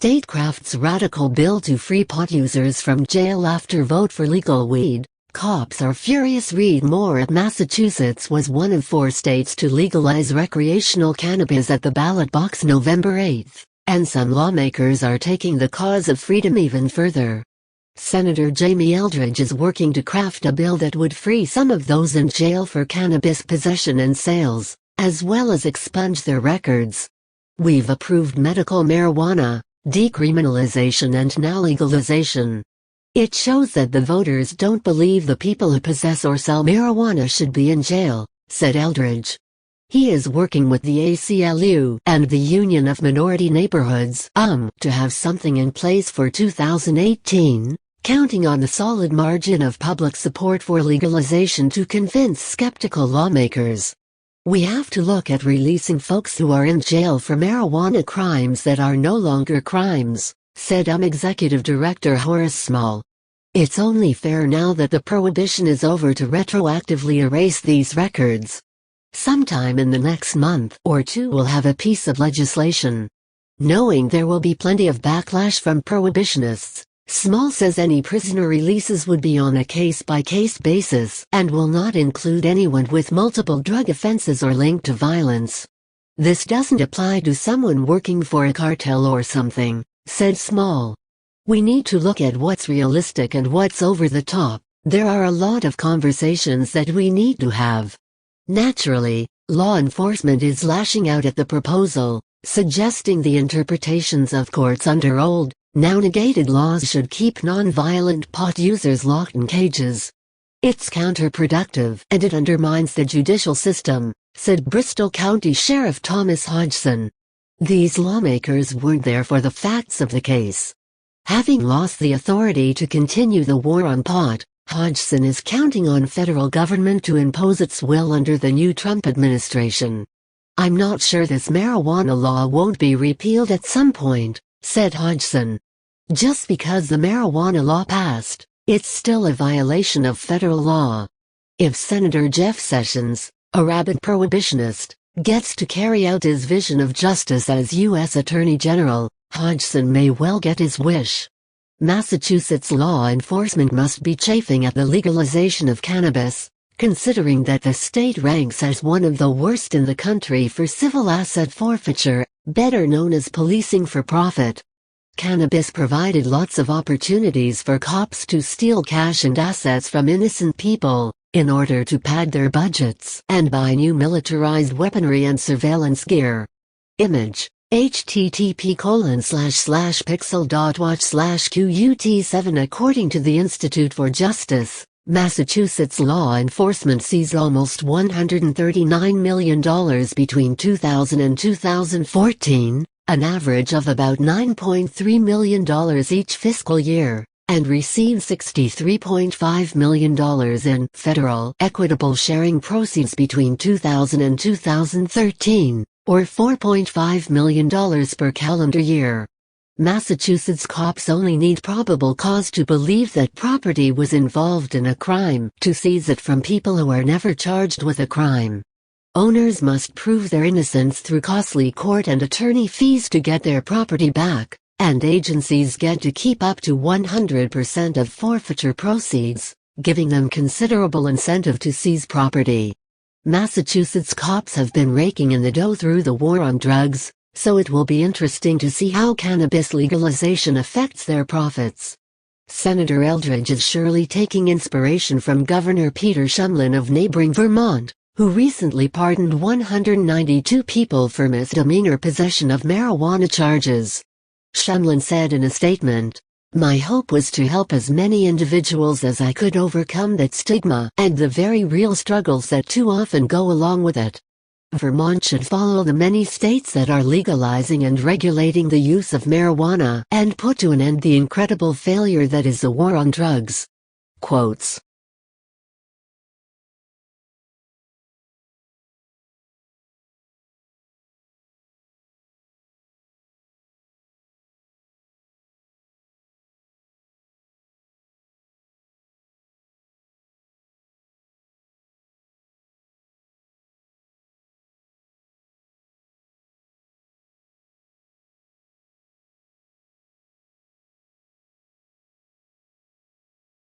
State crafts radical bill to free pot users from jail after vote for legal weed. Cops are furious. Read more. Massachusetts was one of 4 states to legalize recreational cannabis at the ballot box November 8, and some lawmakers are taking the cause of freedom even further. Senator Jamie Eldridge is working to craft a bill that would free some of those in jail for cannabis possession and sales, as well as expunge their records. We've approved medical marijuana, decriminalization and now legalization. It shows that the voters don't believe the people who possess or sell marijuana should be in jail, said Eldridge. He is working with the ACLU and the Union of Minority Neighborhoods to have something in place for 2018, counting on the solid margin of public support for legalization to convince skeptical lawmakers. We have to look at releasing folks who are in jail for marijuana crimes that are no longer crimes, said Executive Director Horace Small. It's only fair now that the prohibition is over to retroactively erase these records. Sometime in the next month or 2 we'll have a piece of legislation. Knowing there will be plenty of backlash from prohibitionists, Small says any prisoner releases would be on a case-by-case basis and will not include anyone with multiple drug offenses or linked to violence. This doesn't apply to someone working for a cartel or something, said Small. We need to look at what's realistic and what's over the top. There are a lot of conversations that we need to have. Naturally, law enforcement is lashing out at the proposal, suggesting the interpretations of courts under old, now negated laws should keep non-violent pot users locked in cages. It's counterproductive and it undermines the judicial system, said Bristol County Sheriff Thomas Hodgson. These lawmakers weren't there for the facts of the case. Having lost the authority to continue the war on pot, Hodgson is counting on federal government to impose its will under the new Trump administration. I'm not sure this marijuana law won't be repealed at some point, said Hodgson. Just because the marijuana law passed, it's still a violation of federal law. If Senator Jeff Sessions, a rabid prohibitionist, gets to carry out his vision of justice as U.S. Attorney General, Hodgson may well get his wish. Massachusetts law enforcement must be chafing at the legalization of cannabis, considering that the state ranks as one of the worst in the country for civil asset forfeiture, better known as policing for profit. Cannabis provided lots of opportunities for cops to steal cash and assets from innocent people, in order to pad their budgets and buy new militarized weaponry and surveillance gear. Image: http://pixel.watch/QUT7. According to the Institute for Justice, Massachusetts law enforcement seized almost $139 million between 2000 and 2014, an average of about $9.3 million each fiscal year, and received $63.5 million in federal equitable sharing proceeds between 2000 and 2013, or $4.5 million per calendar year. Massachusetts cops only need probable cause to believe that property was involved in a crime to seize it from people who are never charged with a crime. Owners must prove their innocence through costly court and attorney fees to get their property back, and agencies get to keep up to 100% of forfeiture proceeds, giving them considerable incentive to seize property. Massachusetts cops have been raking in the dough through the war on drugs, so it will be interesting to see how cannabis legalization affects their profits. Senator Eldridge is surely taking inspiration from Governor Peter Shumlin of neighboring Vermont, who recently pardoned 192 people for misdemeanor possession of marijuana charges. Shumlin said in a statement, "My hope was to help as many individuals as I could overcome that stigma and the very real struggles that too often go along with it. Vermont should follow the many states that are legalizing and regulating the use of marijuana and put to an end the incredible failure that is the war on drugs." Quotes.